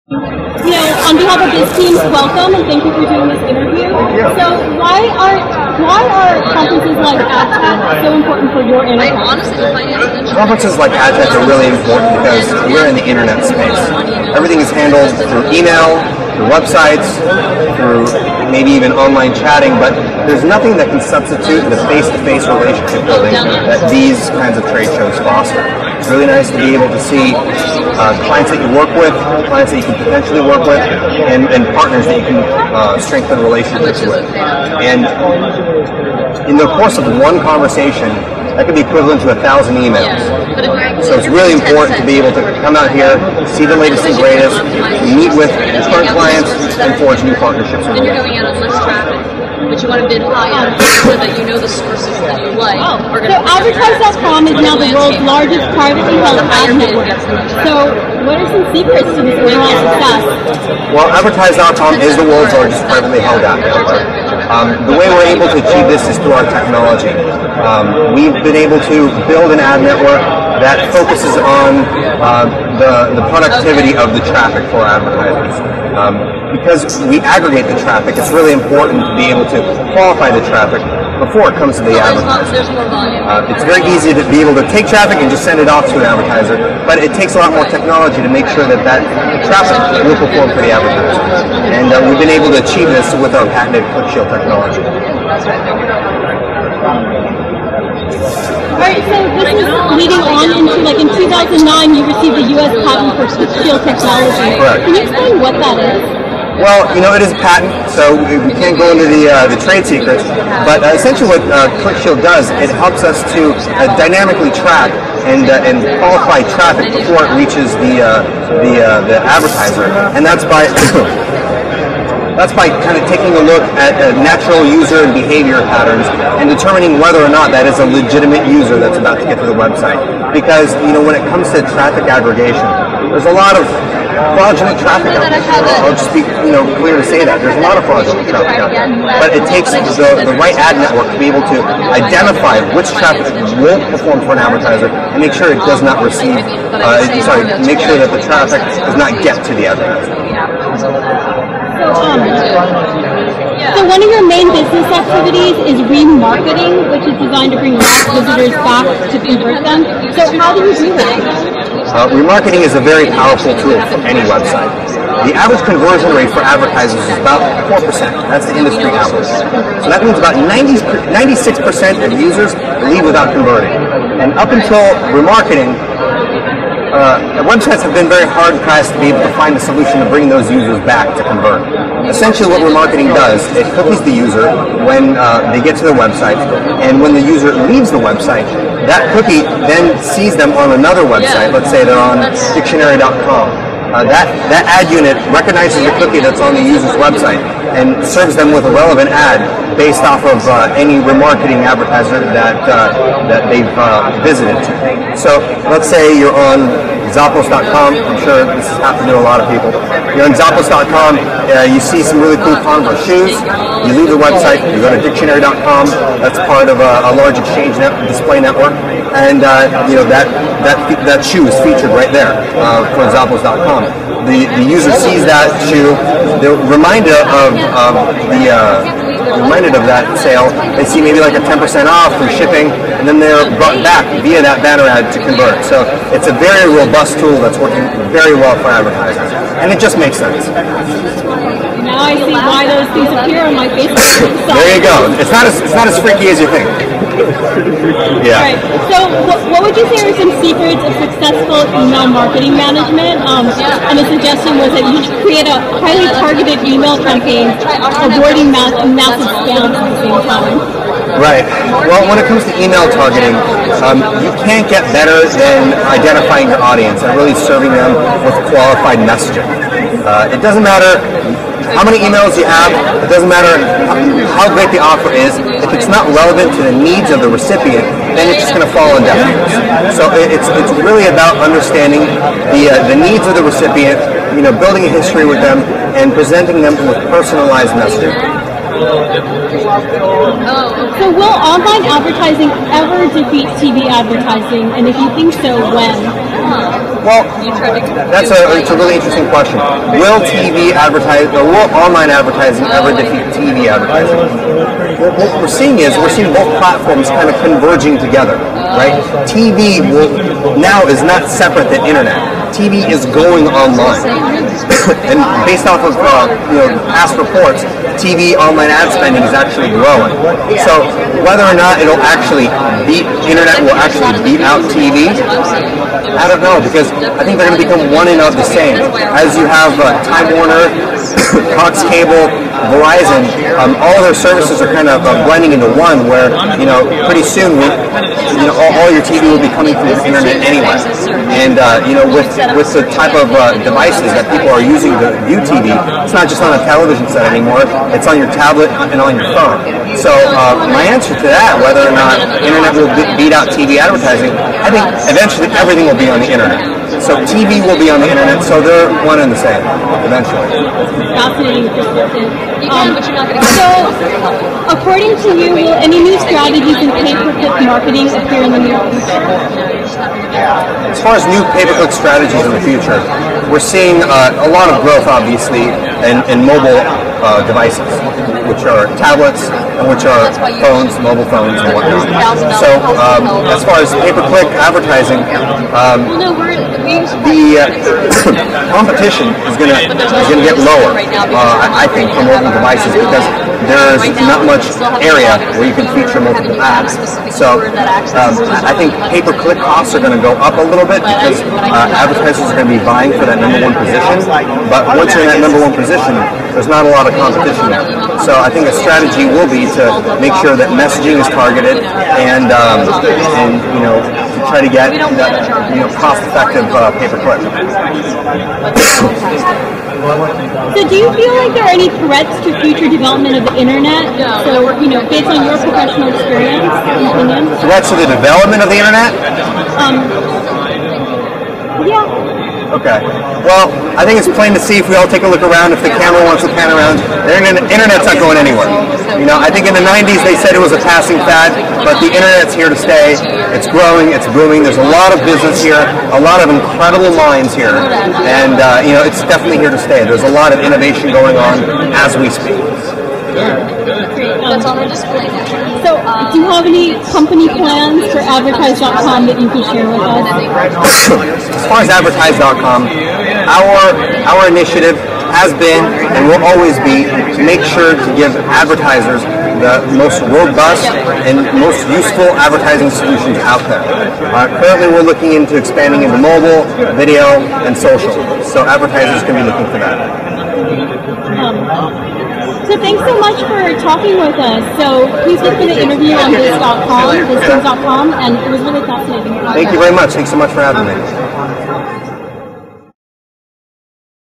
On behalf of BizzTeams, welcome and thank you for doing this interview. So why are conferences like AdTech so important for your enterprise? Conferences like AdTech are really important because we're in the internet space. Everything is handled through email, through websites, through maybe even online chatting, but there's nothing that can substitute the face-to-face relationship building that these kinds of trade shows foster. It's really nice to be able to see clients that you work with, clients that you can potentially work with, and partners that you can strengthen relationships with. And in the course of one conversation, that could be equivalent to 1,000 emails. So it's really important to be able to come out here, see the latest and greatest, meet with current clients, and forge new partnerships. And you're going out on less traffic, but you want to bid higher so that you know the sources that you like. So Advertise.com is now the world's largest privately held ad network. So what are some secrets to this overall success? Well, Advertise.com is the world's largest privately held ad network. The way we're able to achieve this is through our technology. We've been able to build an ad network that focuses on the productivity of the traffic for advertisers. Because we aggregate the traffic, it's really important to be able to qualify the traffic before it comes to the advertiser. It's very easy to be able to take traffic and just send it off to an advertiser, but it takes a lot more technology to make sure that traffic will perform for the advertiser. And we've been able to achieve this with our patented ClickShield technology. Alright, so this is leading on into, in 2009, you received the U.S. patent for ClickShield technology. Correct. Can you explain what that is? Well, it is a patent, so we can't go into the trade secrets, but essentially what ClickShield does, it helps us to dynamically track and qualify traffic before it reaches the advertiser, and that's by kind of taking a look at natural user and behavior patterns and determining whether or not that is a legitimate user that's about to get to the website. Because, when it comes to traffic aggregation, there's a lot of fraudulent traffic out there. I'll just be clear to say that. There's a lot of fraudulent traffic out there. But it takes the right ad network to be able to identify which traffic won't perform for an advertiser and make sure it does not receive, make sure that the traffic does not get to the advertiser. So one of your main business activities is remarketing, which is designed to bring lost visitors back to convert them. So how do you do that? Remarketing is a very powerful tool for any website. The average conversion rate for advertisers is about 4%. That's the industry average. So that means about 96% of users leave without converting. And up until remarketing, websites have been very hard-pressed to be able to find a solution to bring those users back to convert. Essentially what remarketing does, it cookies the user when they get to the website, and when the user leaves the website, that cookie then sees them on another website. Let's say they're on dictionary.com. That ad unit recognizes the cookie that's on the user's website and serves them with a relevant ad based off of any remarketing advertiser that they've visited. So let's say you're on Zappos.com. I'm sure this has happened to a lot of people. You're on Zappos.com, you see some really cool Converse shoes, you leave the website, you go to dictionary.com, that's part of a large exchange display network, and that shoe is featured right there for Zappos.com. The user sees that shoe, they're reminded of that sale, they see maybe like a 10% off for shipping, and then they're brought back via that banner ad to convert. So it's a very robust tool that's working very well for advertisers, and it just makes sense. Now I see why those things appear on my Facebook. There you go. It's not as freaky as you think. Yeah. Right. So what would you say are some secrets of successful email marketing management? And the suggestion was that you should create a highly targeted email campaign, avoiding massive spams at the same time. Right. Well, when it comes to email targeting, you can't get better than identifying your audience and really serving them with qualified messaging. It doesn't matter how many emails you have, it doesn't matter how great the offer is, if it's not relevant to the needs of the recipient, then it's just going to fall in deaf ears. So it's really about understanding the needs of the recipient, building a history with them, and presenting them with personalized messaging. So will online advertising ever defeat TV advertising? And if you think so, when? Well, it's a really interesting question. Will online advertising ever defeat TV advertising? What we're seeing both platforms kind of converging together, right? TV now is not separate than internet. TV is going online, and based off of past reports, TV online ad spending is actually growing. So whether or not it'll actually internet will actually beat out TV, I don't know, because I think they're going to become one and of the same. As you have Time Warner, Cox Cable, Verizon, all their services are kind of blending into one, where pretty soon all your TV will be coming through the internet anyway. And with the type of devices that people are using to view TV, it's not just on a television set anymore, it's on your tablet and on your phone. So my answer to that, whether or not internet will beat out TV advertising, I think eventually everything will be on the internet. So TV will be on the internet, so they're one and the same eventually. Fascinating perspective. So, according to you, will any new strategies in pay-per-click marketing appear in the near future? As far as new pay-per-click strategies in the future, we're seeing a lot of growth, obviously, in mobile devices, which are tablets and which are phones, mobile phones, and whatnot. So, as far as pay-per-click advertising, the competition is going to get lower, I think, for mobile devices, because there's not much area where you can feature multiple ads. So I think pay-per-click costs are going to go up a little bit, because advertisers are going to be vying for that #1 position. But once you're in that #1 position, there's not a lot of competition there. So I think a strategy will be to make sure that messaging is targeted and to try to get cost-effective pay-per-click. So do you feel like there are any threats to future development of the internet? So, based on your professional experience and opinion? Threats to the development of the internet? Yeah. Okay. Well, I think it's plain to see if we all take a look around. If the camera wants to pan around, the internet's not going anywhere. I think in the 90s they said it was a passing fad, but the internet's here to stay. It's growing, it's booming. There's a lot of business here, a lot of incredible minds here, and it's definitely here to stay. There's a lot of innovation going on as we speak. That's on our display. So, do you have any company plans for advertise.com that you can share with us? As far as advertise.com, our initiative has been and will always be to make sure to give advertisers the most robust and most useful advertising solutions out there. Currently, we're looking into expanding into mobile, video, and social. So advertisers can be looking for that. So thanks so much for talking with us. So please look for the interview on BizzTeams.com, and it was really fascinating. Thank you very much. Thanks so much for having me.